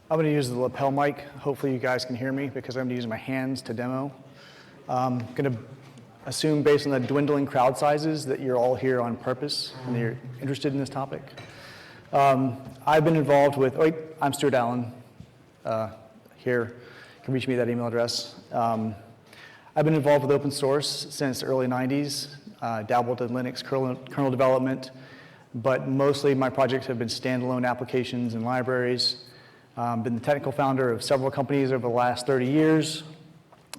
I'm going to use the lapel mic. Hopefully you guys can hear me because I'm going to use my hands to demo. I'm going to assume based on the dwindling crowd sizes that you're all here on purpose and that you're interested in this topic. I've been involved with, I'm Stuart Allen here. You can reach me at that email address. I've been involved with open source since the early 90s, dabbled in Linux kernel development, but mostly my projects have been standalone applications and libraries. Been the technical founder of several companies over the last 30 years,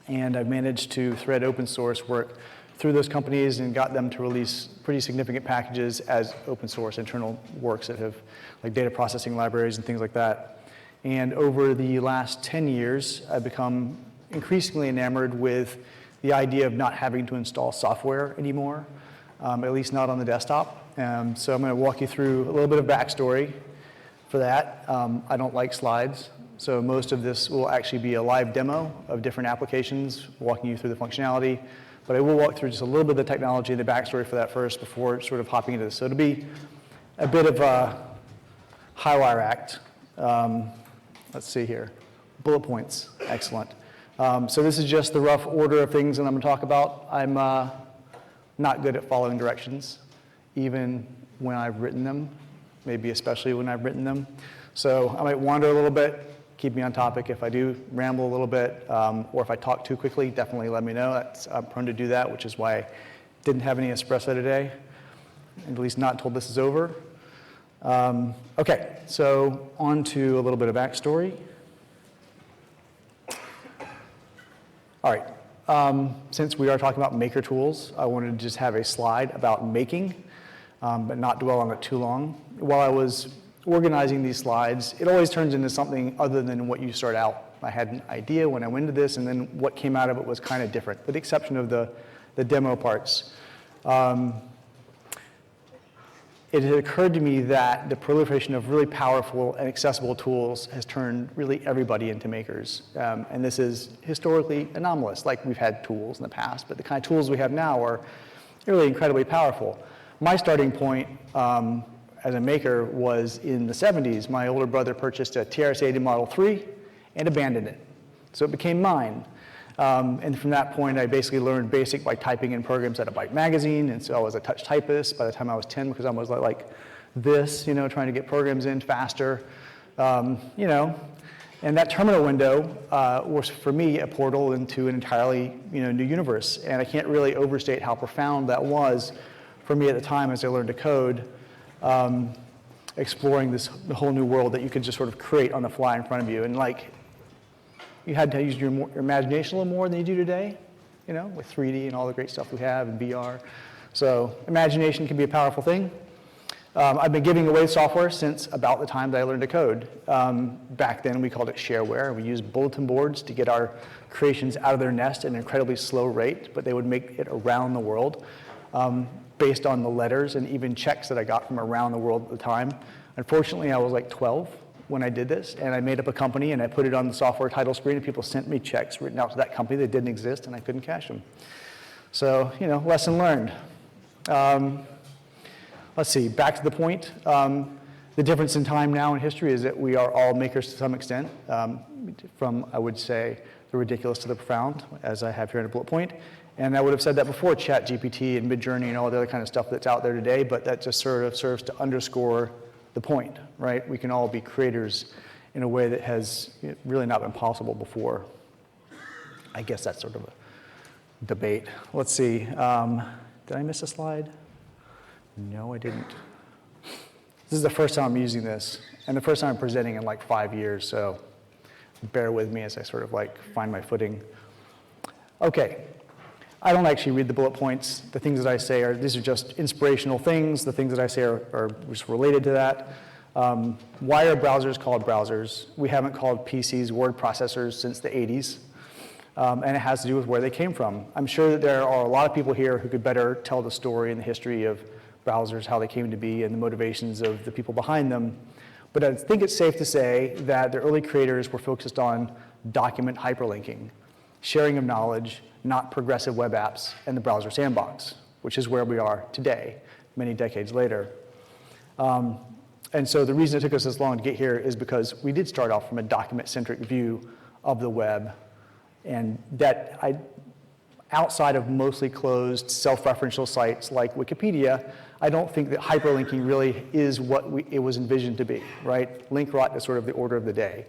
and I've managed to thread open source work through those companies and got them to release pretty significant packages as open source internal works that have, like data processing libraries and things like that. And over the last 10 years, I've become increasingly enamored with the idea of not having to install software anymore, at least not on the desktop. So I'm going to walk you through a little bit of backstory for that. I don't like slides, so most of this will actually be a live demo of different applications, walking you through the functionality. But I will walk through just a little bit of the technology and the backstory for that first before sort of hopping into this. So it'll be a bit of a high-wire act. Let's see here. Bullet points. Excellent. So this is just the rough order of things that I'm going to talk about. I'm not good at following directions, even when I've written them. Maybe especially when I've written them. So I might wander a little bit, keep me on topic. If I do ramble a little bit, or if I talk too quickly, definitely let me know. I'm prone to do that, which is why I didn't have any espresso today, at least not until this is over. Okay, so on to a little bit of backstory. All right, since we are talking about maker tools, I wanted to just have a slide about making, but not dwell on it too long. While I was organizing these slides, it always turns into something other than what you start out. I had an idea when I went into this, and then what came out of it was kind of different, with the exception of the demo parts. It had occurred to me that the proliferation of really powerful and accessible tools has turned really everybody into makers. And this is historically anomalous. Like, we've had tools in the past, but the kind of tools we have now are really incredibly powerful. My starting point as a maker was in the 70s. My older brother purchased a TRS-80 Model 3 and abandoned it. So it became mine. And from that point, I basically learned BASIC by typing in programs at a Byte magazine. And so I was a touch typist by the time I was 10 because I was like this, trying to get programs in faster, And that terminal window was, for me, a portal into an entirely new universe. And I can't really overstate how profound that was for me at the time as I learned to code, exploring the whole new world that you could just sort of create on the fly in front of you. And you had to use your imagination a little more than you do today, with 3D and all the great stuff we have and VR. So imagination can be a powerful thing. I've been giving away software since about the time that I learned to code. Back then, we called it shareware. We used bulletin boards to get our creations out of their nest at an incredibly slow rate, but they would make it around the world based on the letters and even checks that I got from around the world at the time. Unfortunately, I was like 12 when I did this, and I made up a company, and I put it on the software title screen, and people sent me checks written out to that company that didn't exist, and I couldn't cash them. So, lesson learned. Let's see, back to the point. The difference in time now in history is that we are all makers to some extent, from, I would say, the ridiculous to the profound, as I have here in a bullet point. And I would have said that before ChatGPT and Midjourney and all the other kind of stuff that's out there today, but that just sort of serves to underscore the point, right? We can all be creators in a way that has really not been possible before. I guess that's sort of a debate. Let's see, did I miss a slide? No, I didn't. This is the first time I'm using this, and the first time I'm presenting in like 5 years, so bear with me as I sort of find my footing. Okay, I don't actually read the bullet points. The things that I say these are just inspirational things. The things that I say are just related to that. Why are browsers called browsers? We haven't called PCs word processors since the 80s. And it has to do with where they came from. I'm sure that there are a lot of people here who could better tell the story and the history of browsers, how they came to be, and the motivations of the people behind them. But I think it's safe to say that the early creators were focused on document hyperlinking, sharing of knowledge, not progressive web apps, and the browser sandbox, which is where we are today, many decades later. And so the reason it took us this long to get here is because we did start off from a document-centric view of the web, and outside of mostly closed self-referential sites like Wikipedia, I don't think that hyperlinking really is what it was envisioned to be, right? Link rot is sort of the order of the day.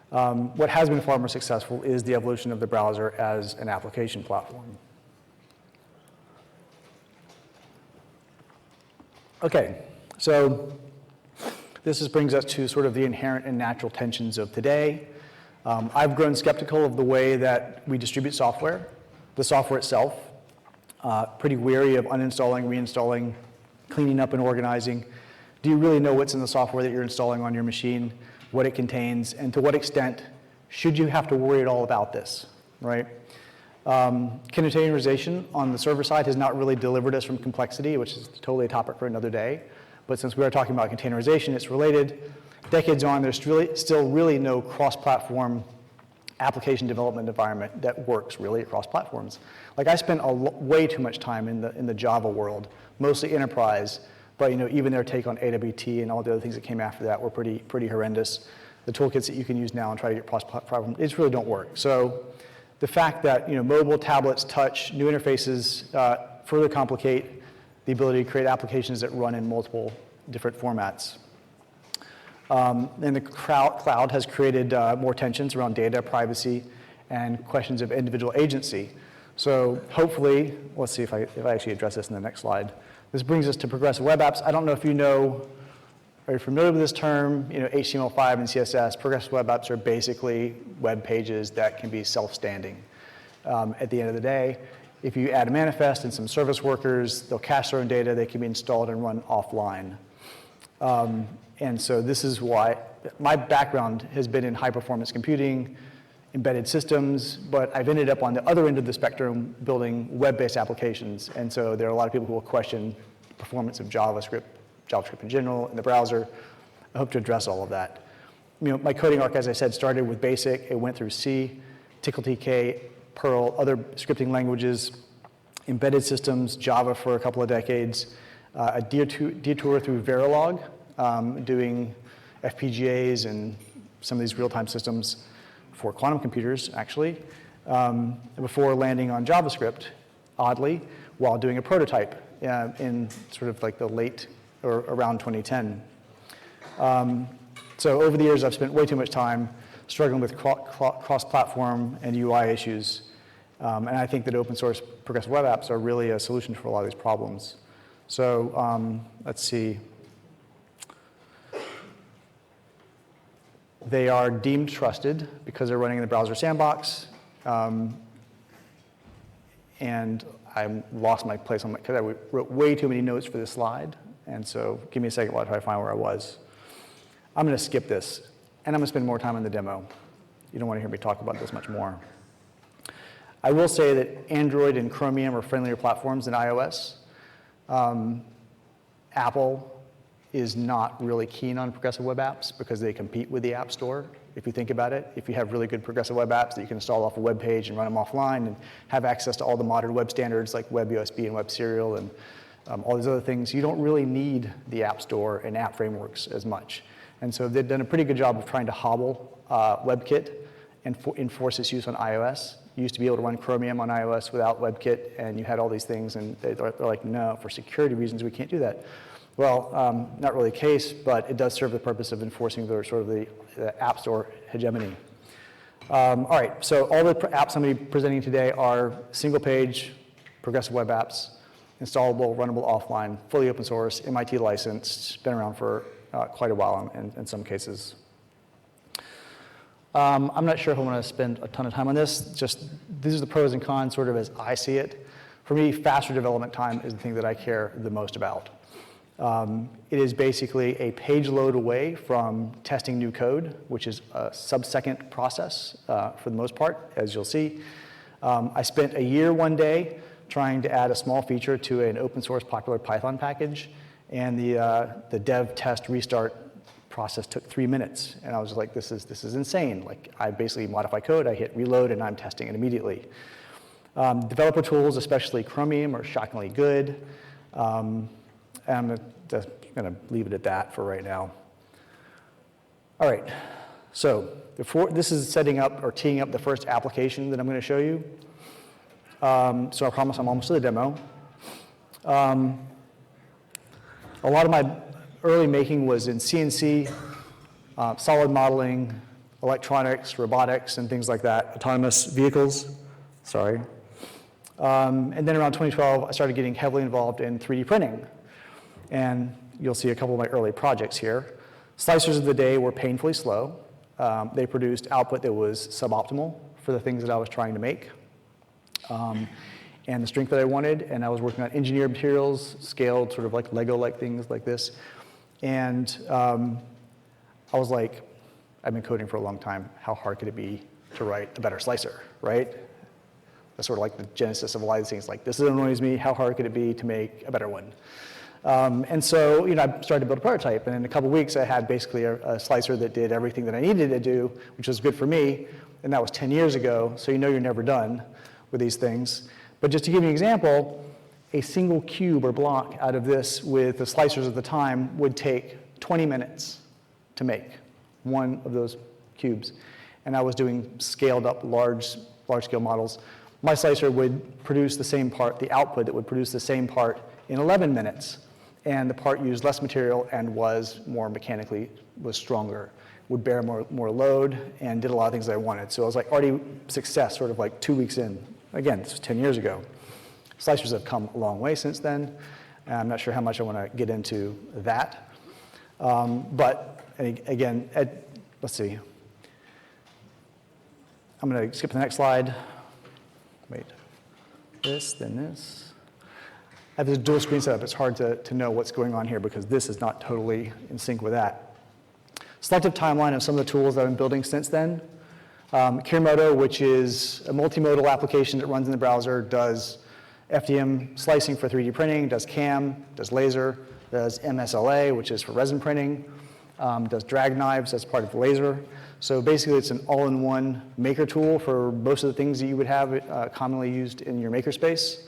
What has been far more successful is the evolution of the browser as an application platform. Okay, so this brings us to sort of the inherent and natural tensions of today. I've grown skeptical of the way that we distribute software, the software itself, pretty wary of uninstalling, reinstalling, cleaning up and organizing. Do you really know what's in the software that you're installing on your machine, what it contains, and to what extent should you have to worry at all about this, right? Containerization on the server side has not really delivered us from complexity, which is totally a topic for another day. But since we are talking about containerization, it's related. Decades on, there's still really no cross-platform application development environment that works really across platforms. Like I spent way too much time in the Java world, mostly enterprise, but even their take on AWT and all the other things that came after that were pretty horrendous. The toolkits that you can use now and try to get cross-platform, it just really don't work. So the fact that mobile, tablets, touch, new interfaces further complicate the ability to create applications that run in multiple different formats. And the cloud has created more tensions around data, privacy, and questions of individual agency. So hopefully, let's see if I actually address this in the next slide. This brings us to progressive web apps. I don't know if are you familiar with this term? HTML5 and CSS. Progressive web apps are basically web pages that can be self-standing. At the end of the day, if you add a manifest and some service workers, they'll cache their own data, they can be installed and run offline. And so this is why my background has been in high-performance computing, embedded systems, but I've ended up on the other end of the spectrum building web-based applications. And so there are a lot of people who will question the performance of JavaScript in general, in the browser. I hope to address all of that. My coding arc, as I said, started with BASIC. It went through C, TickleTK, Perl, other scripting languages, embedded systems, Java for a couple of decades, a detour through Verilog, doing FPGAs and some of these real-time systems for quantum computers, actually, before landing on JavaScript, oddly, while doing a prototype in sort of like the late or around 2010. So over the years, I've spent way too much time struggling with cross-platform and UI issues. And I think that open source progressive web apps are really a solution for a lot of these problems. So let's see. They are deemed trusted because they're running in the browser sandbox. And I lost my place on because I wrote way too many notes for this slide. And so give me a second while I try to find where I was. I'm going to skip this, and I'm going to spend more time on the demo. You don't want to hear me talk about this much more. I will say that Android and Chromium are friendlier platforms than iOS. Apple is not really keen on progressive web apps because they compete with the App Store. If you think about it, if you have really good progressive web apps that you can install off a web page and run them offline and have access to all the modern web standards like WebUSB and WebSerial and all these other things, you don't really need the App Store and app frameworks as much. And so they've done a pretty good job of trying to hobble WebKit and enforce its use on iOS. You used to be able to run Chromium on iOS without WebKit, and you had all these things, and they're like, no, for security reasons, we can't do that. Well, not really the case, but it does serve the purpose of enforcing the sort of the App Store hegemony. All right, so all the apps I'm going to be presenting today are single-page progressive web apps, installable, runnable offline, fully open source, MIT licensed, been around for quite a while in some cases. I'm not sure if I want to spend a ton of time on this. Just these are the pros and cons sort of as I see it. For me, faster development time is the thing that I care the most about. It is basically a page load away from testing new code, which is a sub-second process for the most part, as you'll see. I spent a year one day trying to add a small feature to an open source popular Python package, and the dev test restart process took 3 minutes, and I was like, this is insane. Like, I basically modify code, I hit reload, and I'm testing it immediately. Developer tools, especially Chromium, are shockingly good. I'm just going to leave it at that for right now. All right, so this is setting up or teeing up the first application that I'm going to show you. So I promise I'm almost to the demo. A lot of my early making was in CNC, solid modeling, electronics, robotics, and things like that, autonomous vehicles, sorry. And then around 2012, I started getting heavily involved in 3D printing. And you'll see a couple of my early projects here. Slicers of the day were painfully slow. They produced output that was suboptimal for the things that I was trying to make. And the strength that I wanted, and I was working on engineered materials, scaled sort of like Lego-like things like this. And I was like, I've been coding for a long time. How hard could it be to write a better slicer, right? That's sort of like the genesis of a lot of these things. Like, this annoys me. How hard could it be to make a better one? And so, I started to build a prototype. And in a couple of weeks, I had basically a slicer that did everything that I needed to do, which was good for me. And that was 10 years ago. So you're never done with these things. But just to give you an example, a single cube or block out of this with the slicers at the time would take 20 minutes to make one of those cubes. And I was doing scaled up large-scale models. My slicer would produce the same part, the output that would produce the same part in 11 minutes. And the part used less material and was stronger, would bear more load, and did a lot of things that I wanted. So I was like already success sort of like 2 weeks in. Again, this was 10 years ago. Slicers have come a long way since then. And I'm not sure how much I want to get into that. But again, let's see. I'm going to skip to the next slide. Wait, this, then this. I have this dual screen setup. It's hard to know what's going on here because this is not totally in sync with that. Selective timeline of some of the tools that I've been building since then. Kirimoto, which is a multimodal application that runs in the browser, does FDM slicing for 3D printing, does CAM, does laser, does MSLA, which is for resin printing, does drag knives as part of the laser. So basically, it's an all-in-one maker tool for most of the things that you would have commonly used in your makerspace.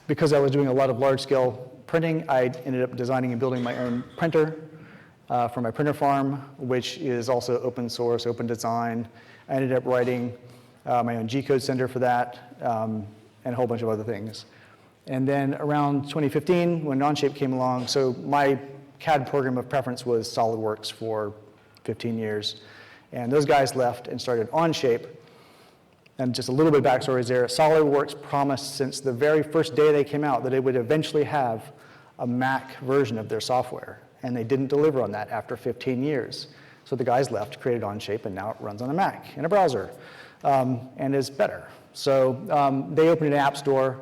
Because I was doing a lot of large-scale printing, I ended up designing and building my own printer for my printer farm, which is also open source, open design. I ended up writing my own G-code sender for that, and a whole bunch of other things. And then around 2015, when Onshape came along, so my CAD program of preference was SolidWorks for 15 years. And those guys left and started Onshape. And just a little bit of backstory is there. SolidWorks promised since the very first day they came out that it would eventually have a Mac version of their software. And they didn't deliver on that after 15 years. So the guys left, created Onshape, and now it runs on a Mac in a browser and is better. So they opened an app store,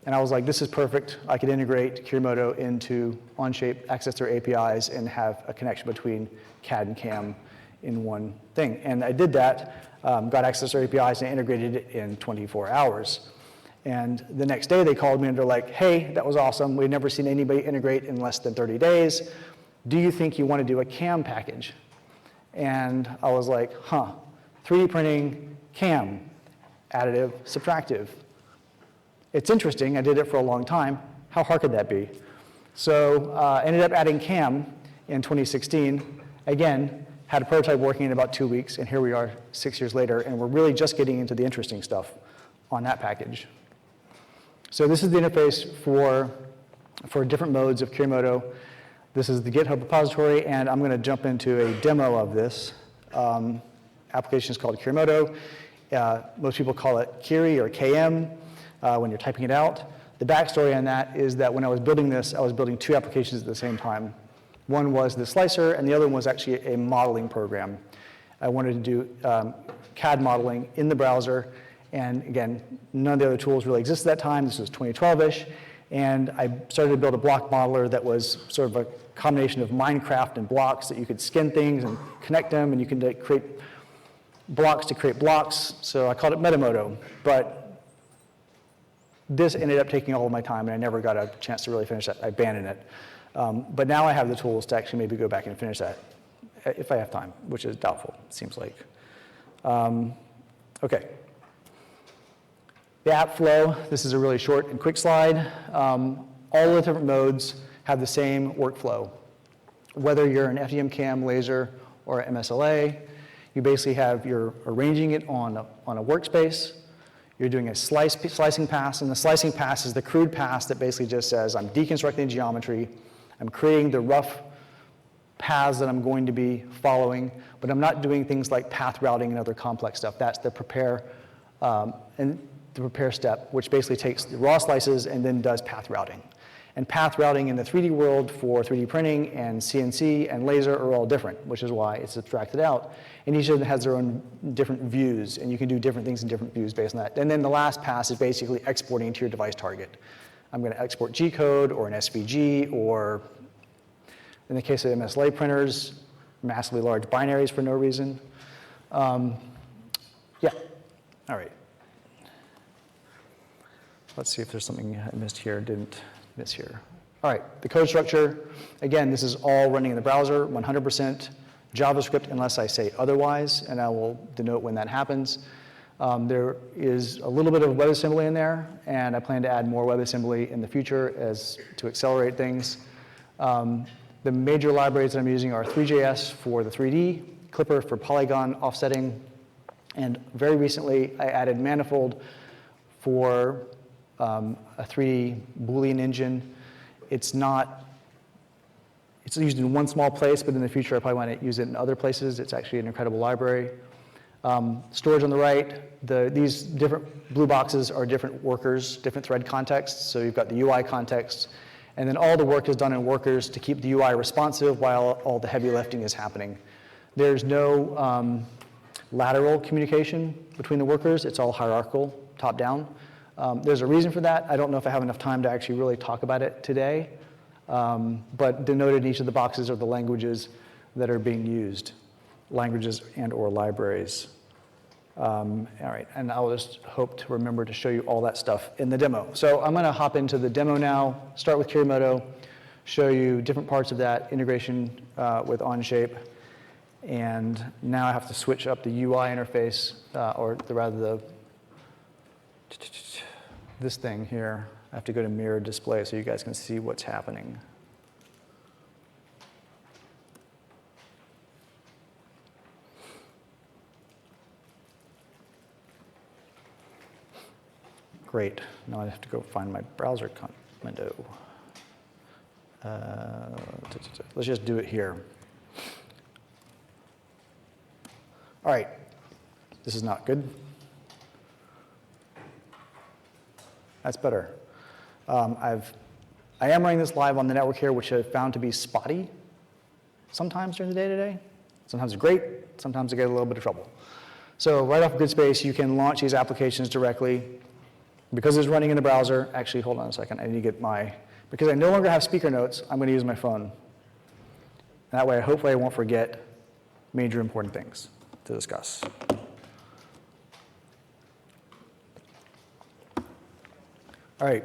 and I was like, this is perfect. I could integrate Kirimoto into Onshape, access their APIs, and have a connection between CAD and CAM in one thing. And I did that, got access to their APIs, and integrated it in 24 hours. And the next day they called me and they're like, hey, that was awesome. We've never seen anybody integrate in less than 30 days. Do you think you want to do a CAM package? And I was like, 3D printing, CAM, additive, subtractive. It's interesting. I did it for a long time. How hard could that be? So I ended up adding CAM in 2016. Again, had a prototype working in about 2 weeks, and here we are 6 years later, and we're really just getting into the interesting stuff on that package. So this is the interface for different modes of Kirimoto. This is the GitHub repository, and I'm going to jump into a demo of this. Application is called Kirimoto. Most people call it Kiri or KM when you're typing it out. The backstory on that is that when I was building this, I was building two applications at the same time. One was the slicer, and the other one was actually a modeling program. I wanted to do CAD modeling in the browser. And again, none of the other tools really existed at that time. This was 2012-ish. And I started to build a block modeler that was sort of a combination of Minecraft and blocks that you could skin things and connect them, and you can create blocks to create blocks. So I called it Metamoto. But this ended up taking all of my time, and I never got a chance to really finish that. I abandoned it. But now I have the tools to actually maybe go back and finish that, if I have time, which is doubtful, it seems like. Okay. The app flow, this is a really short and quick slide. All the different modes have the same workflow. Whether you're an FDM cam, laser, or MSLA, you basically you're arranging it on a workspace. You're doing a slicing pass, and the slicing pass is the crude pass that basically just says, I'm deconstructing geometry, I'm creating the rough paths that I'm going to be following, but I'm not doing things like path routing and other complex stuff. That's the prepare step, which basically takes the raw slices and then does path routing. And path routing in the 3D world for 3D printing and CNC and laser are all different, which is why it's abstracted out. And each of them has their own different views, and you can do different things in different views based on that. And then the last pass is basically exporting to your device target. I'm going to export G-code or an SVG, or in the case of MSLA printers, massively large binaries for no reason. Yeah, all right. Let's see if there's something I missed here, didn't miss here. All right, the code structure. Again, this is all running in the browser, 100% JavaScript unless I say otherwise, and I will denote when that happens. There is a little bit of WebAssembly in there, and I plan to add more WebAssembly in the future to accelerate things. The major libraries that I'm using are 3JS for the 3D, Clipper for polygon offsetting, and very recently I added Manifold for a 3D Boolean engine. It's used in one small place, but in the future I probably want to use it in other places. It's actually an incredible library. Storage on the right, these different blue boxes are different workers, different thread contexts. So you've got the UI context, and then all the work is done in workers to keep the UI responsive while all the heavy lifting is happening. There's no lateral communication between the workers. It's all hierarchical, top down. There's a reason for that. I don't know if I have enough time to actually really talk about it today, but denoted in each of the boxes are the languages that are being used, languages and or libraries. All right, and I'll just hope to remember to show you all that stuff in the demo. So I'm going to hop into the demo now, start with Kirimoto, show you different parts of that integration with Onshape, and now I have to switch up the UI interface, this thing here. I have to go to mirror display so you guys can see what's happening. Great. Now I have to go find my browser window. Let's just do it here. All right. This is not good. That's better. I am running this live on the network here, which I've found to be spotty sometimes during the day today. Sometimes it's great, sometimes I get a little bit of trouble. So right off GridSpace, you can launch these applications directly. Because it's running in the browser, actually, hold on a second, I need to get because I no longer have speaker notes, I'm going to use my phone. That way, hopefully I won't forget major important things to discuss. All right.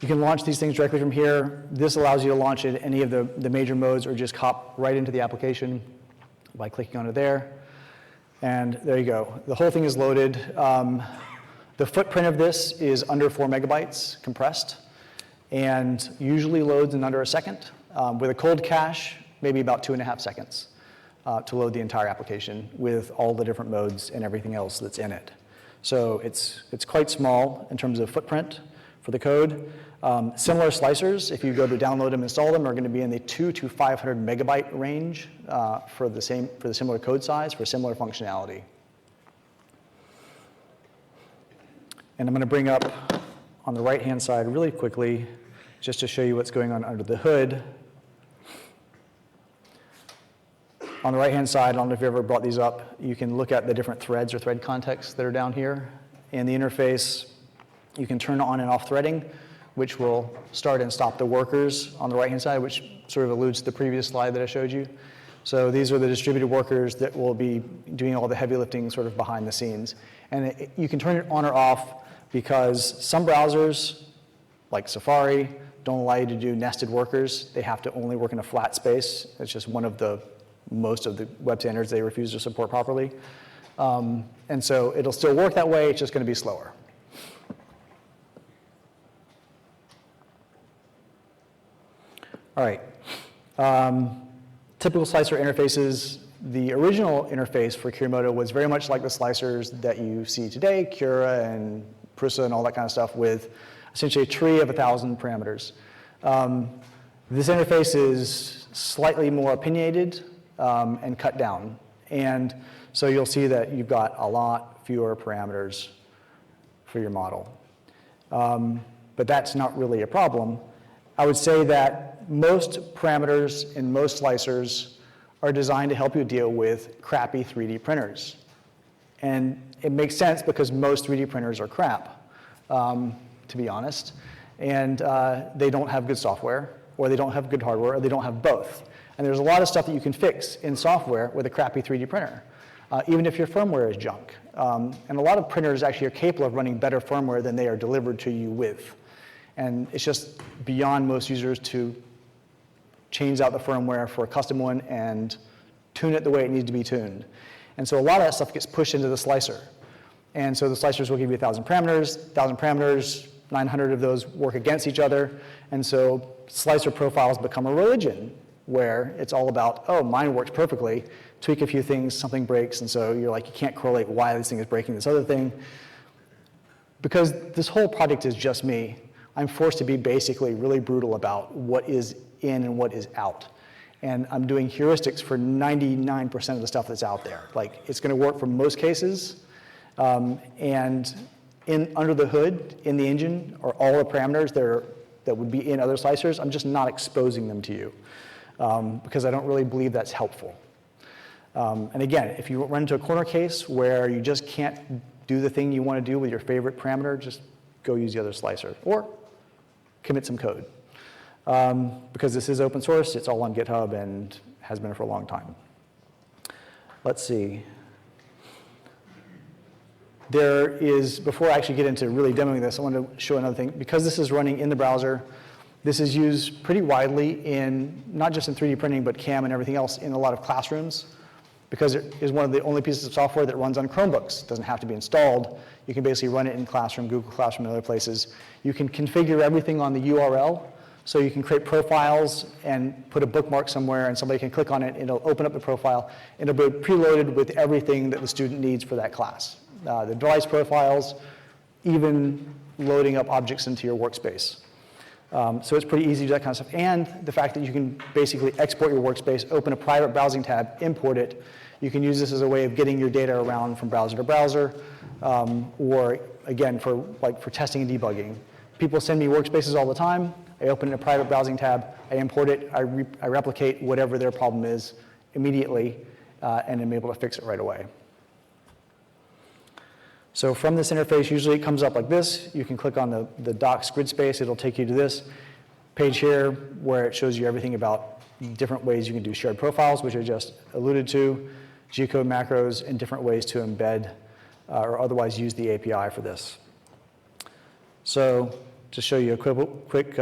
You can launch these things directly from here. This allows you to launch it in any of the major modes or just hop right into the application by clicking on it there. And there you go. The whole thing is loaded. The footprint of this is under 4 megabytes compressed and usually loads in under a second. With a cold cache, maybe about 2.5 seconds to load the entire application with all the different modes and everything else that's in it. So it's quite small in terms of footprint for the code. Similar slicers, if you go to download them, install them, are going to be in the 200 to 500 megabyte range for the similar code size for similar functionality. And I'm going to bring up on the right-hand side really quickly, just to show you what's going on under the hood. On the right-hand side, I don't know if you've ever brought these up, you can look at the different threads or thread contexts that are down here. In the interface, you can turn on and off threading, which will start and stop the workers on the right-hand side, which sort of alludes to the previous slide that I showed you. So these are the distributed workers that will be doing all the heavy lifting sort of behind the scenes. And you can turn it on or off because some browsers, like Safari, don't allow you to do nested workers. They have to only work in a flat space. It's just one of most of the web standards they refuse to support properly. And so it'll still work that way, it's just going to be slower. All right, Typical slicer interfaces, the original interface for Kirimoto was very much like the slicers that you see today, Cura and Prusa and all that kind of stuff, with essentially a tree of 1,000 parameters. This interface is slightly more opinionated and cut down. And so you'll see that you've got a lot fewer parameters for your model. But that's not really a problem. I would say that most parameters in most slicers are designed to help you deal with crappy 3D printers. And it makes sense because most 3D printers are crap, to be honest. And they don't have good software, or they don't have good hardware, or they don't have both. And there's a lot of stuff that you can fix in software with a crappy 3D printer, even if your firmware is junk. And a lot of printers actually are capable of running better firmware than they are delivered to you with. And it's just beyond most users to change out the firmware for a custom one and tune it the way it needs to be tuned. And so a lot of that stuff gets pushed into the slicer. And so the slicers will give you 1,000 parameters, 900 of those work against each other. And so slicer profiles become a religion where it's all about, oh, mine works perfectly, tweak a few things, something breaks, and so you're like, you can't correlate why this thing is breaking this other thing. Because this whole project is just me, I'm forced to be basically really brutal about what is in and what is out. And I'm doing heuristics for 99% of the stuff that's out there. Like, it's gonna work for most cases, and under the hood, in the engine, are all the parameters that would be in other slicers. I'm just not exposing them to you, because I don't really believe that's helpful. And again, if you run into a corner case where you just can't do the thing you want to do with your favorite parameter, just go use the other slicer, or commit some code. Because this is open source, it's all on GitHub and has been for a long time. Let's see. There is, before I actually get into really demoing this, I want to show another thing. Because this is running in the browser, this is used pretty widely in, not just in 3D printing, but CAM and everything else in a lot of classrooms, because it is one of the only pieces of software that runs on Chromebooks. It doesn't have to be installed. You can basically run it in Classroom, Google Classroom, and other places. You can configure everything on the URL, so you can create profiles and put a bookmark somewhere, and somebody can click on it, and it'll open up the profile, and it'll be preloaded with everything that the student needs for that class. The device profiles, even loading up objects into your workspace. So it's pretty easy to do that kind of stuff. And the fact that you can basically export your workspace, open a private browsing tab, import it. You can use this as a way of getting your data around from browser to browser, or again, for testing and debugging. People send me workspaces all the time. I open a private browsing tab, I import it, I replicate whatever their problem is immediately, and I'm able to fix it right away. So from this interface, usually it comes up like this. You can click on the docs grid space. It'll take you to this page here where it shows you everything about different ways you can do shared profiles, which I just alluded to, G-code macros, and different ways to embed or otherwise use the API for this. So to show you a quick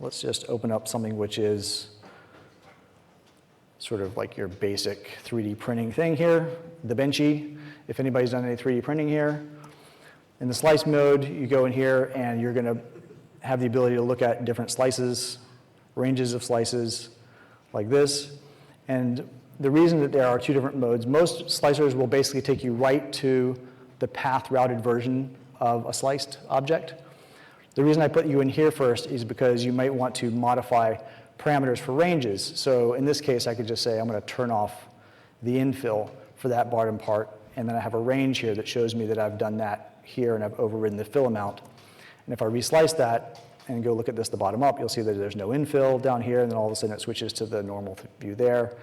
let's just open up something which is sort of like your basic 3D printing thing here, the Benchy. If anybody's done any 3D printing here, in the slice mode, you go in here and you're gonna have the ability to look at different slices, ranges of slices like this. And the reason that there are two different modes, most slicers will basically take you right to the path routed version of a sliced object. The reason I put you in here first is because you might want to modify parameters for ranges. So in this case, I could just say I'm gonna turn off the infill for that bottom part, and then I have a range here that shows me that I've done that here and I've overridden the fill amount. And if I reslice that and go look at this the bottom up, you'll see that there's no infill down here, and then all of a sudden it switches to the normal view there.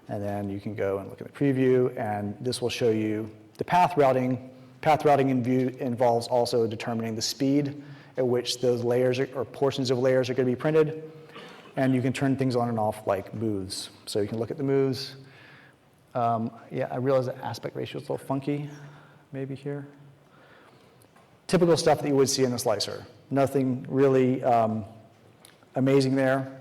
And then you can go and look at the preview, and this will show you the path routing. Path routing in view involves also determining the speed at which those layers or portions of layers are going to be printed. And you can turn things on and off like moves. So you can look at the moves. Yeah, I realize the aspect ratio is a little funky, maybe here. Typical stuff that you would see in a slicer. Nothing really amazing there.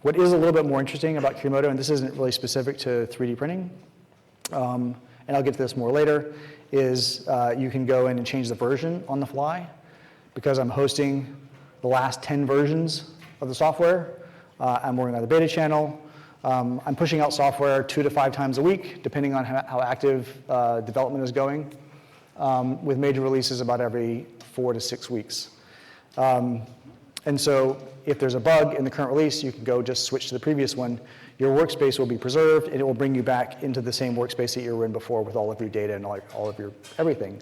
What is a little bit more interesting about Kirimoto, and this isn't really specific to 3D printing, and I'll get to this more later, is you can go in and change the version on the fly. Because I'm hosting the last 10 versions of the software, I'm working on the beta channel. I'm pushing out software 2 to 5 times a week, depending on how active development is going, with major releases about every 4 to 6 weeks. And so if there's a bug in the current release, you can go just switch to the previous one. Your workspace will be preserved, and it will bring you back into the same workspace that you were in before with all of your data and all of your everything.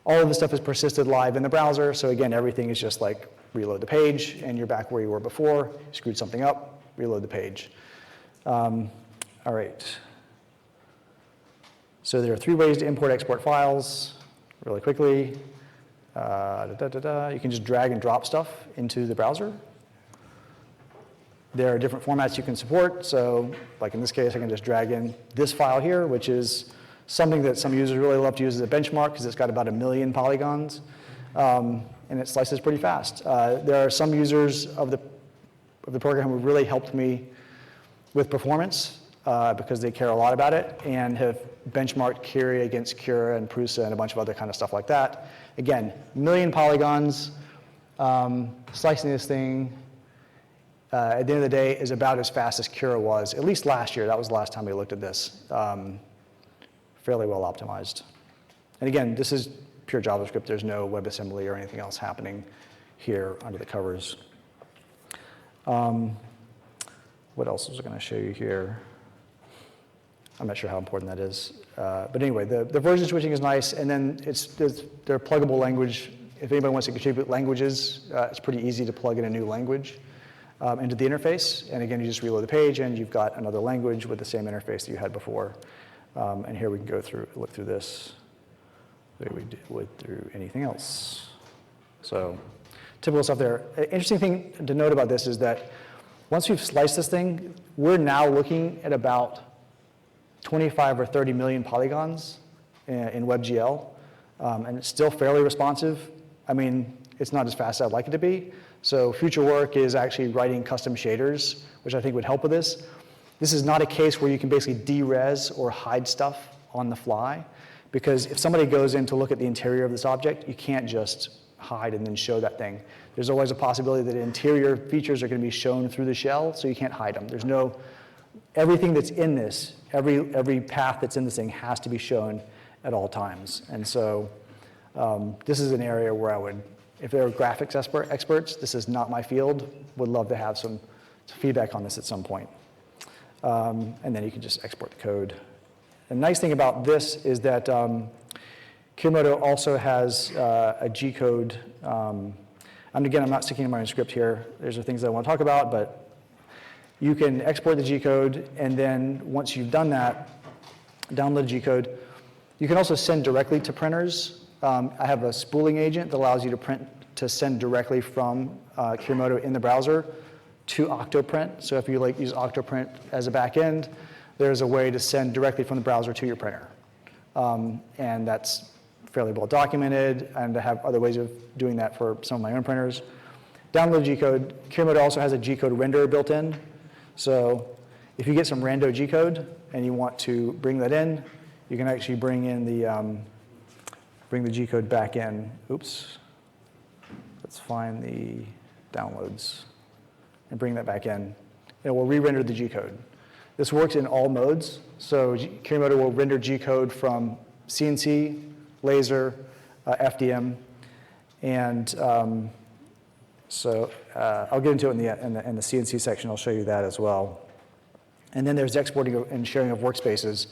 All of the stuff is persisted live in the browser, so again, everything is just like reload the page, and you're back where you were before. You screwed something up, reload the page. All right. So there are 3 ways to import, export files really quickly. You can just drag and drop stuff into the browser. There are different formats you can support. So like in this case, I can just drag in this file here, which is something that some users really love to use as a benchmark because it's got about 1 million polygons, and it slices pretty fast. There are some users of the program who really helped me with performance because they care a lot about it and have benchmarked Curie against Cura and Prusa and a bunch of other kind of stuff like that. Again, 1 million polygons, slicing this thing at the end of the day is about as fast as Cura was, at least last year. That was the last time we looked at this. Fairly well optimized. And again, this is pure JavaScript. There's no WebAssembly or anything else happening here under the covers. What else was I going to show you here? I'm not sure how important that is. But anyway, the version switching is nice, and then they're pluggable language. If anybody wants to contribute languages, it's pretty easy to plug in a new language into the interface. And again, you just reload the page, and you've got another language with the same interface that you had before. And here we can go through, look through this the way we would through anything else. So typical stuff there. Interesting thing to note about this is that once we've sliced this thing, we're now looking at about 25 or 30 million polygons in WebGL, and it's still fairly responsive. I mean, it's not as fast as I'd like it to be. So future work is actually writing custom shaders, which I think would help with this. This is not a case where you can basically de-res or hide stuff on the fly, because if somebody goes in to look at the interior of this object, you can't just hide and then show that thing. There's always a possibility that interior features are going to be shown through the shell, so you can't hide them. There's no, everything that's in this, every path that's in this thing has to be shown at all times. And so this is an area where I would, if there are graphics experts, this is not my field, would love to have some feedback on this at some point. And then you can just export the code. The nice thing about this is that Kirimoto also has a G-code. And again, I'm not sticking to my own script here. There's the things that I want to talk about, but you can export the G-code, and then once you've done that, download the G-code. You can also send directly to printers. I have a spooling agent that allows you to send directly from Kirimoto in the browser to Octoprint. So if you use Octoprint as a back end, there's a way to send directly from the browser to your printer. And that's fairly well documented, and I have other ways of doing that for some of my own printers. Download G-code. Kirimoto also has a G-code renderer built in. So if you get some rando G-code and you want to bring that in, you can actually bring in bring the G-code back in. Oops. Let's find the downloads and bring that back in. It will re-render the G-code. This works in all modes. So Kirimoto will render G-code from CNC, laser, FDM, and I'll get into it in the CNC section. I'll show you that as well. And then there's exporting and sharing of workspaces.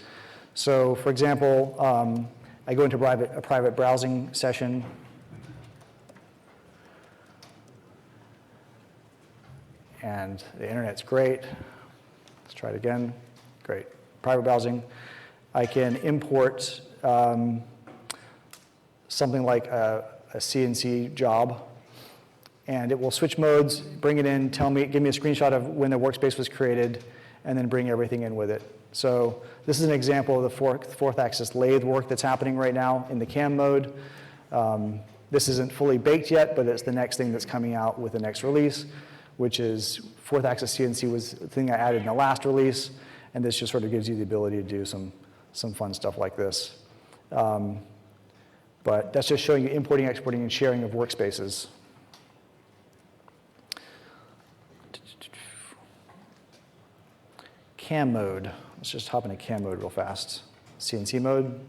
So for example, I go into a private browsing session. And the internet's great. Let's try it again. Great. Private browsing. I can import something like a CNC job, and it will switch modes, bring it in, give me a screenshot of when the workspace was created, and then bring everything in with it. So this is an example of the fourth axis lathe work that's happening right now in the CAM mode. This isn't fully baked yet, but it's the next thing that's coming out with the next release, which is fourth axis CNC was the thing I added in the last release, and this just sort of gives you the ability to do some fun stuff like this. But that's just showing you importing, exporting, and sharing of workspaces. cam mode. Let's just hop into cam mode real fast. CNC mode.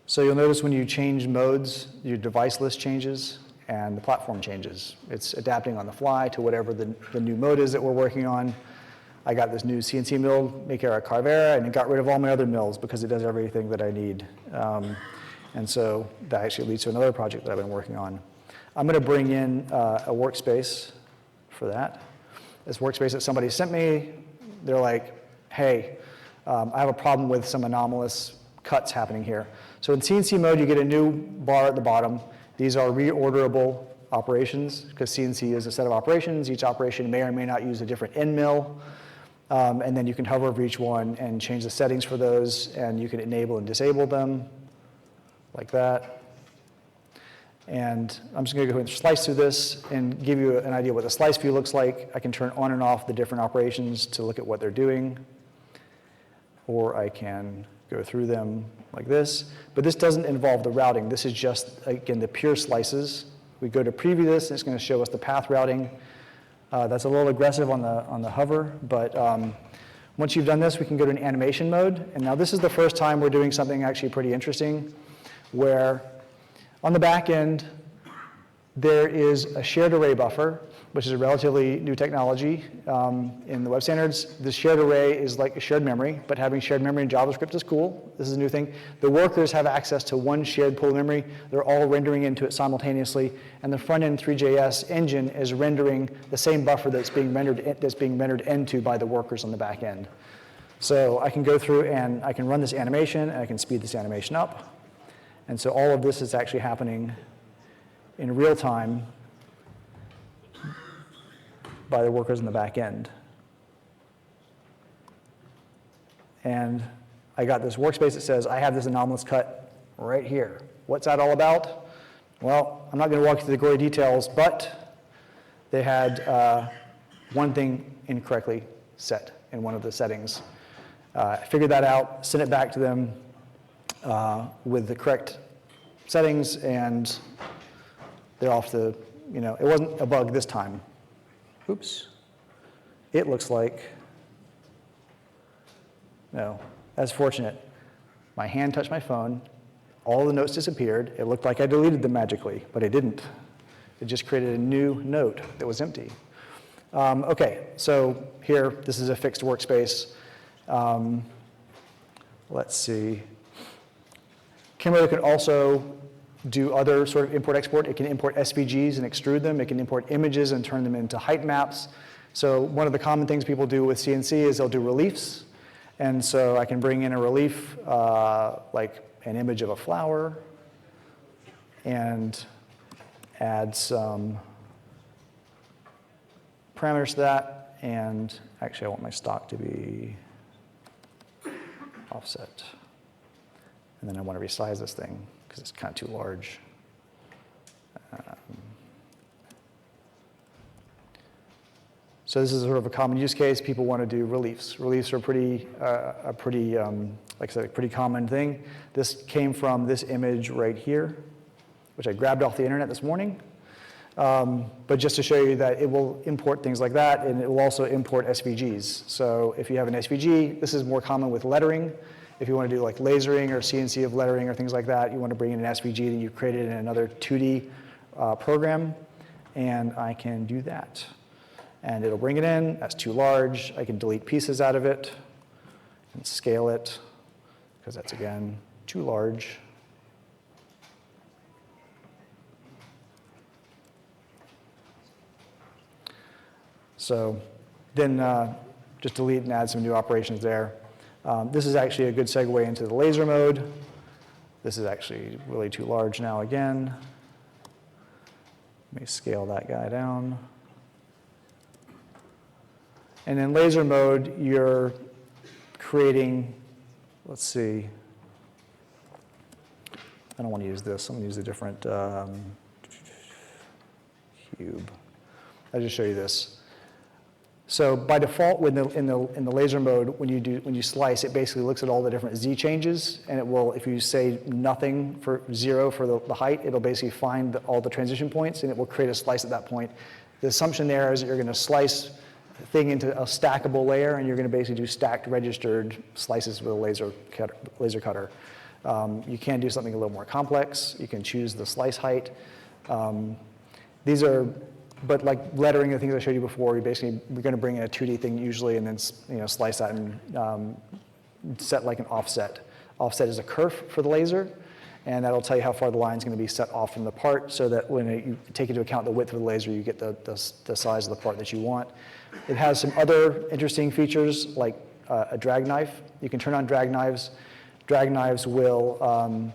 So you'll notice when you change modes, your device list changes and the platform changes. It's adapting on the fly to whatever the new mode is that we're working on. I got this new CNC mill, Makera Carvera, and it got rid of all my other mills because it does everything that I need. And so that actually leads to another project that I've been working on. I'm going to bring in a workspace for that. This workspace that somebody sent me, they're like, hey, I have a problem with some anomalous cuts happening here. So in CNC mode, you get a new bar at the bottom. These are reorderable operations because CNC is a set of operations. Each operation may or may not use a different end mill. And then you can hover over each one and change the settings for those, and you can enable and disable them like that. And I'm just going to go ahead and slice through this and give you an idea what the slice view looks like. I can turn on and off the different operations to look at what they're doing, or I can go through them like this. But this doesn't involve the routing. This is just, again, the pure slices. We go to preview this, and it's going to show us the path routing. That's a little aggressive on the hover, but once you've done this, we can go to an animation mode. And now this is the first time we're doing something actually pretty interesting, where on the back end, there is a shared array buffer, which is a relatively new technology in the web standards. The shared array is like a shared memory, but having shared memory in JavaScript is cool. This is a new thing. The workers have access to one shared pool of memory. They're all rendering into it simultaneously, and the front-end 3JS engine is rendering the same buffer that's being rendered into by the workers on the back end. So I can go through and I can run this animation, and I can speed this animation up. And so all of this is actually happening in real time by the workers in the back end. And I got this workspace that says, I have this anomalous cut right here. What's that all about? Well, I'm not going to walk you through the gory details, but they had one thing incorrectly set in one of the settings. I figured that out, sent it back to them with the correct settings, and they're off the, it wasn't a bug this time. Oops. It looks like, no, that's fortunate. My hand touched my phone, all the notes disappeared. It looked like I deleted them magically, but I didn't. It just created a new note that was empty. Okay, so here, this is a fixed workspace. Let's see. Camera can also do other sort of import-export. It can import SVGs and extrude them. It can import images and turn them into height maps. So one of the common things people do with CNC is they'll do reliefs. And so I can bring in a relief, like an image of a flower, and add some parameters to that. And actually, I want my stock to be offset. And then I want to resize this thing because it's kind of too large. So this is sort of a common use case. People want to do reliefs. Reliefs are like I said, a pretty common thing. This came from this image right here, which I grabbed off the internet this morning. But just to show you that it will import things like that, and it will also import SVGs. So if you have an SVG, this is more common with lettering. If you want to do like lasering or CNC of lettering or things like that, you want to bring in an SVG that you created in another 2D program, and I can do that. And it'll bring it in. That's too large. I can delete pieces out of it and scale it, because that's, again, too large. So then just delete and add some new operations there. This is actually a good segue into the laser mode. This is actually really too large now again. Let me scale that guy down. And in laser mode, you're creating, let's see. I don't want to use this. I'm going to use a different cube. I'll just show you this. So by default, in the laser mode, when you slice, it basically looks at all the different Z changes, and it will, if you say nothing for 0 for the height, it'll basically find all the transition points, and it will create a slice at that point. The assumption there is that you're going to slice thing into a stackable layer, and you're going to basically do stacked registered slices with a laser cutter. You can do something a little more complex. You can choose the slice height. These are, but like lettering, the things I showed you before, we're going to bring in a 2D thing usually, and then slice that and set like an offset. Offset is a kerf for the laser, and that'll tell you how far the line is going to be set off from the part, so that when you take into account the width of the laser, you get the size of the part that you want. It has some other interesting features like a drag knife. You can turn on drag knives. Drag knives will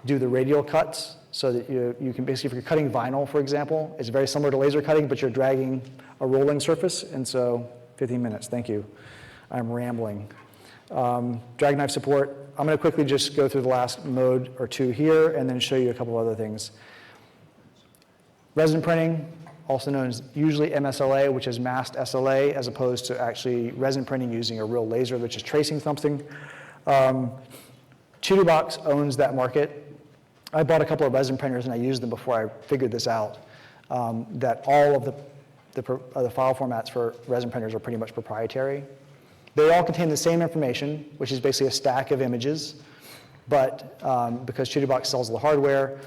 do the radial cuts, so that you can basically, if you're cutting vinyl, for example, it's very similar to laser cutting, but you're dragging a rolling surface, and so 15 minutes, thank you. I'm rambling. Drag knife support. I'm going to quickly just go through the last mode or two here and then show you a couple of other things. Resin printing, also known as usually MSLA, which is masked SLA, as opposed to actually resin printing using a real laser, which is tracing something. Box owns that market. I bought a couple of resin printers and I used them before I figured this out, that all of the file formats for resin printers are pretty much proprietary. They all contain the same information, which is basically a stack of images, but because Box sells the hardware,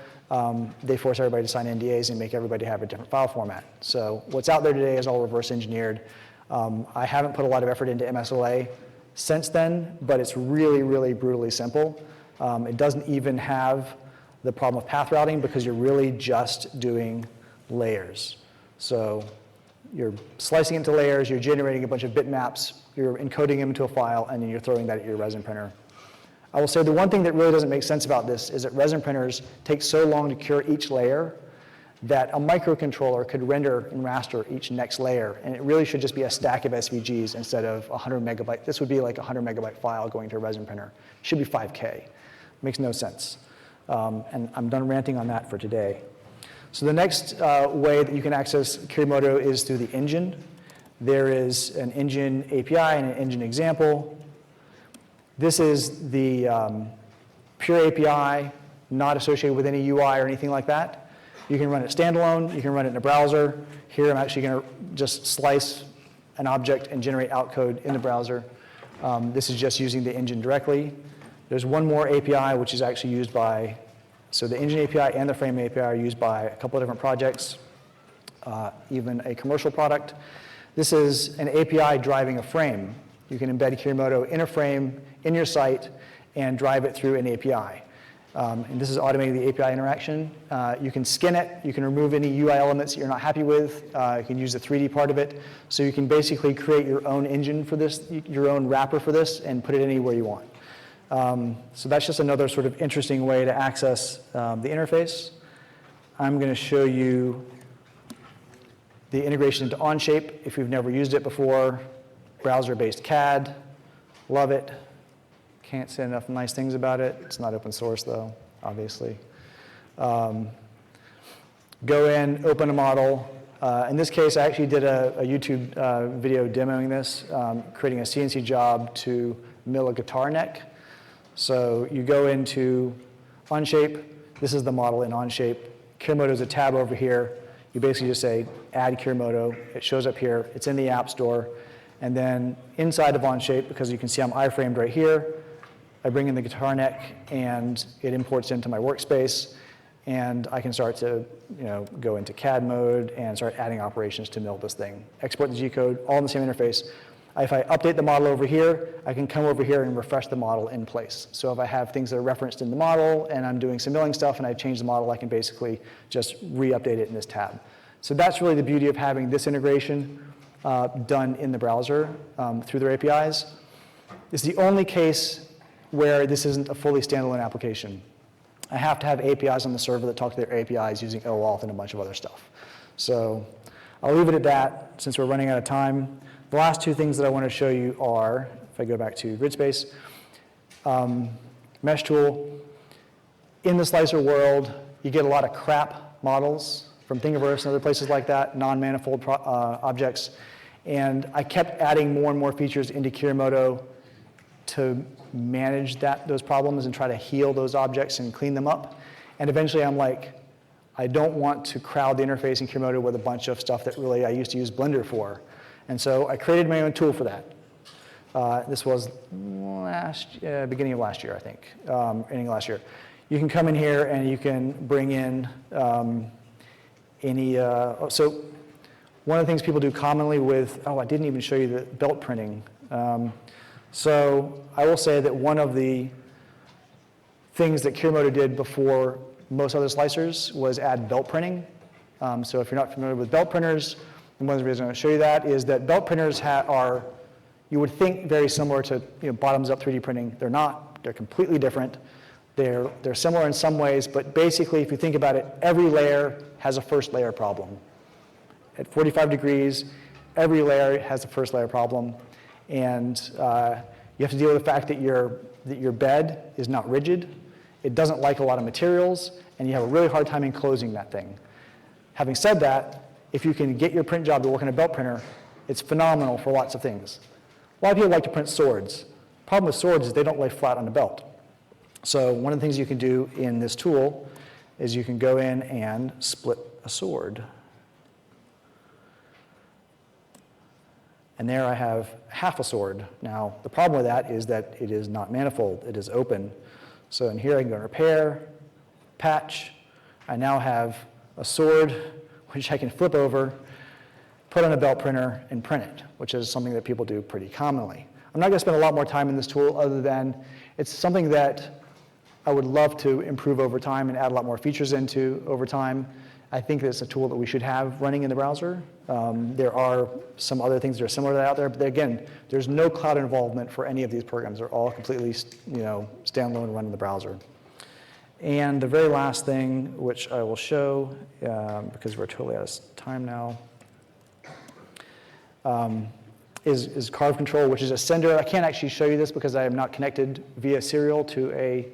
they force everybody to sign NDAs and make everybody have a different file format. So what's out there today is all reverse engineered. I haven't put a lot of effort into MSLA since then, but it's really, really brutally simple. It doesn't even have the problem of path routing because you're really just doing layers. So you're slicing into layers, you're generating a bunch of bitmaps, you're encoding them into a file, and then you're throwing that at your resin printer. I will say the one thing that really doesn't make sense about this is that resin printers take so long to cure each layer that a microcontroller could render and raster each next layer, and it really should just be a stack of SVGs instead of 100 megabyte. This would be like a 100 megabyte file going to a resin printer. It should be 5K. Makes no sense. And I'm done ranting on that for today. So the next way that you can access Kirimoto is through the engine. There is an engine API and an engine example. This is the pure API, not associated with any UI or anything like that. You can run it standalone. You can run it in a browser. Here I'm actually going to just slice an object and generate outcode in the browser. This is just using the engine directly. There's one more API which is actually used by, so the engine API and the frame API are used by a couple of different projects, even a commercial product. This is an API driving a frame. You can embed Kirimoto in a frame in your site and drive it through an API. And this is automating the API interaction. You can skin it. You can remove any UI elements that you're not happy with. You can use the 3D part of it. So you can basically create your own engine for this, your own wrapper for this, and put it anywhere you want. So that's just another sort of interesting way to access the interface. I'm going to show you the integration into Onshape if you've never used it before. Browser-based CAD, love it. Can't say enough nice things about it. It's not open source though, obviously. Go in, open a model. In this case, I actually did a YouTube video demoing this, creating a CNC job to mill a guitar neck. So you go into Onshape. This is the model in Onshape. Kirimoto is a tab over here. You basically just say, add Kirimoto. It shows up here. It's in the App Store. And then inside of Onshape, because you can see I'm iframed right here, I bring in the guitar neck, and it imports into my workspace. And I can start to go into CAD mode and start adding operations to mill this thing. Export the G-code, all in the same interface. If I update the model over here, I can come over here and refresh the model in place. So if I have things that are referenced in the model and I'm doing some milling stuff and I change the model, I can basically just re-update it in this tab. So that's really the beauty of having this integration done in the browser through their APIs. It's the only case where this isn't a fully standalone application. I have to have APIs on the server that talk to their APIs using OAuth and a bunch of other stuff. So I'll leave it at that since we're running out of time. The last two things that I want to show you are, if I go back to GridSpace, Mesh Tool. In the slicer world, you get a lot of crap models from Thingiverse and other places like that, non-manifold objects. And I kept adding more and more features into Kirimoto to manage those problems and try to heal those objects and clean them up. And eventually I'm like, I don't want to crowd the interface in Kirimoto with a bunch of stuff that really I used to use Blender for. And so I created my own tool for that. This was beginning of last year, I think, ending of last year. You can come in here and you can bring in so one of the things people do commonly with, I didn't even show you the belt printing. So I will say that one of the things that Kiramoto did before most other slicers was add belt printing. So if you're not familiar with belt printers, and one of the reasons I'm going to show you that is that belt printers are, you would think, very similar to bottoms-up 3D printing. They're not. They're completely different. They're similar in some ways, but basically, if you think about it, every layer has a first layer problem. At 45 degrees, every layer has a first layer problem, and you have to deal with the fact that your bed is not rigid. It doesn't like a lot of materials, and you have a really hard time enclosing that thing. Having said that, if you can get your print job to work on a belt printer, it's phenomenal for lots of things. A lot of people like to print swords. The problem with swords is they don't lay flat on the belt. So one of the things you can do in this tool is you can go in and split a sword. And there I have half a sword. Now, the problem with that is that it is not manifold, it is open. So in here I can go repair, patch. I now have a sword which I can flip over, put on a belt printer, and print it, which is something that people do pretty commonly. I'm not going to spend a lot more time in this tool other than it's something that I would love to improve over time and add a lot more features into over time. I think it's a tool that we should have running in the browser. There are some other things that are similar to that out there, but again, there's no cloud involvement for any of these programs. They're all completely standalone and run in the browser. And the very last thing, which I will show, because we're totally out of time now, is carve control, which is a sender. I can't actually show you this because I am not connected via serial to a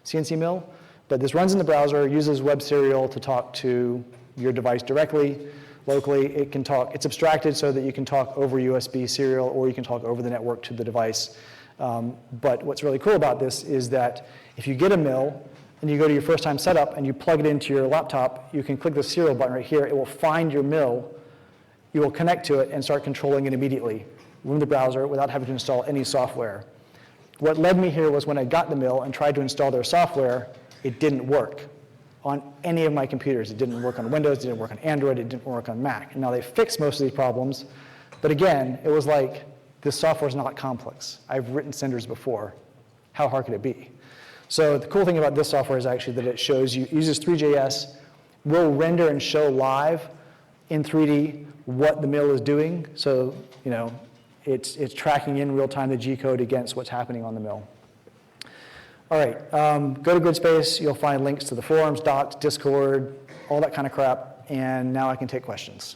CNC mill, but this runs in the browser, uses web serial to talk to your device directly, locally. It can talk, it's abstracted so that you can talk over USB serial or you can talk over the network to the device. But what's really cool about this is that if you get a mill and you go to your first time setup and you plug it into your laptop, you can click the serial button right here. It will find your mill. You will connect to it and start controlling it immediately from the browser without having to install any software. What led me here was when I got the mill and tried to install their software, it didn't work on any of my computers. It didn't work on Windows, it didn't work on Android, it didn't work on Mac. And now they fixed most of these problems, but again, it was like, this software is not complex. I've written senders before. How hard could it be? So the cool thing about this software is actually that it shows you, uses 3JS, will render and show live in 3D what the mill is doing. So, it's tracking in real time the G code against what's happening on the mill. All right, go to GridSpace. You'll find links to the forums, docs, Discord, all that kind of crap. And now I can take questions.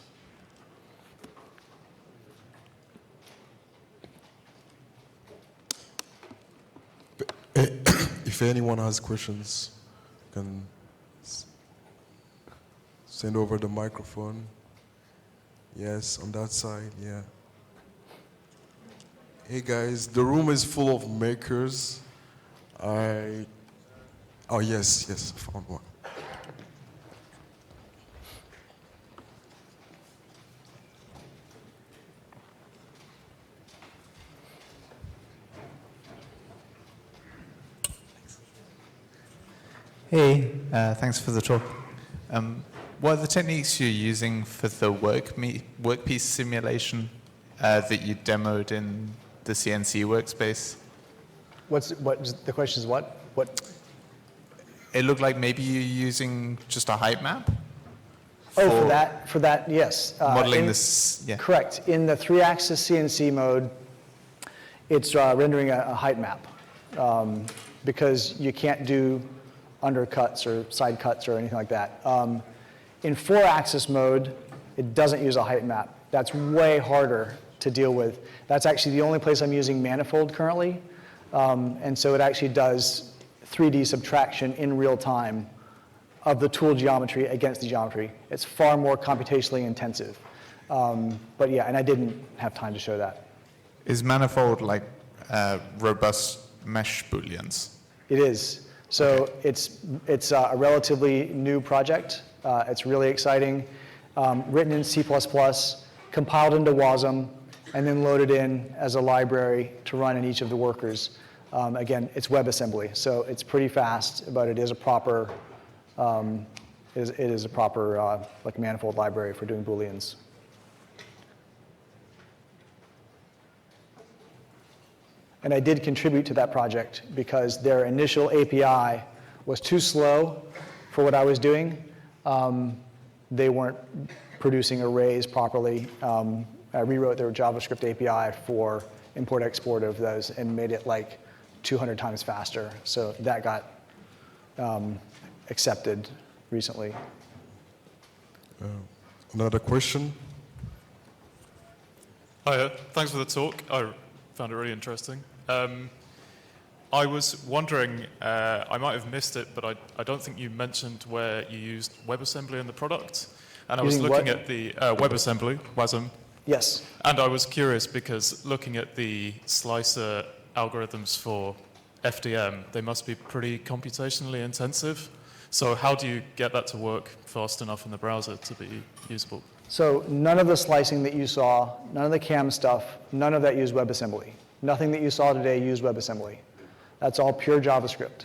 If anyone has questions, you can send over the microphone. Yes, on that side, yeah. Hey guys, the room is full of makers. Oh yes, I found one. Hey, thanks for the talk. What are the techniques you're using for the workpiece simulation that you demoed in the CNC workspace? The question is what? It looked like maybe you're using just a height map? For that, yes. Modeling this, yeah. Correct. In the 3-axis CNC mode, it's rendering a height map because you can't do undercuts or side cuts or anything like that. In 4-axis mode, it doesn't use a height map. That's way harder to deal with. That's actually the only place I'm using manifold currently. And so it actually does 3D subtraction in real time of the tool geometry against the geometry. It's far more computationally intensive. But yeah, and I didn't have time to show that. Is manifold like robust mesh booleans? It is. So okay. It's a relatively new project. It's really exciting. Written in C++, compiled into WASM. and then load it in as a library to run in each of the workers. Again, it's WebAssembly, so it's pretty fast, but it is a proper, it is a proper like manifold library for doing Booleans. And I did contribute to that project because their initial API was too slow for what I was doing. They weren't producing arrays properly. I rewrote their JavaScript API for import-export of those and made it like 200 times faster. So that got accepted recently. Another question? Hi, thanks for the talk. I found it really interesting. I was wondering, I might have missed it, but I don't think you mentioned where you used WebAssembly in the product. And I was Using looking what? at the WebAssembly, WASM. Yes. And I was curious because looking at the slicer algorithms for FDM, they must be pretty computationally intensive. So how do you get that to work fast enough in the browser to be usable? So none of the slicing that you saw, none of the CAM stuff, none of that used WebAssembly. Nothing that you saw today used WebAssembly. That's all pure JavaScript,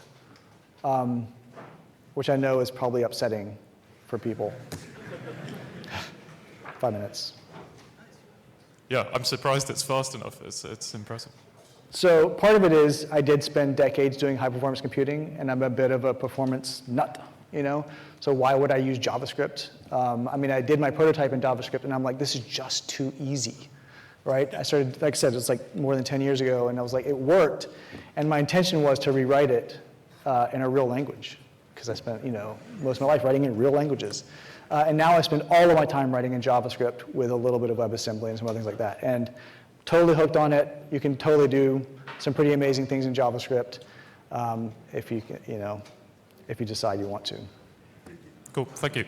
which I know is probably upsetting for people. 5 minutes. Yeah, I'm surprised it's fast enough. It's impressive. So part of it is I did spend decades doing high-performance computing, and I'm a bit of a performance nut, you know? So why would I use JavaScript? I mean, I did my prototype in JavaScript, and I'm like, this is just too easy, right? I started, like I said, it's like more than 10 years ago, and I was like, it worked. And my intention was to rewrite it in a real language, because I spent, you know, most of my life writing in real languages. And now I spend all of my time writing in JavaScript with a little bit of WebAssembly and some other things like that. And totally hooked on it. You can totally do some pretty amazing things in JavaScript if you, you know, if you decide you want to. Cool, thank you.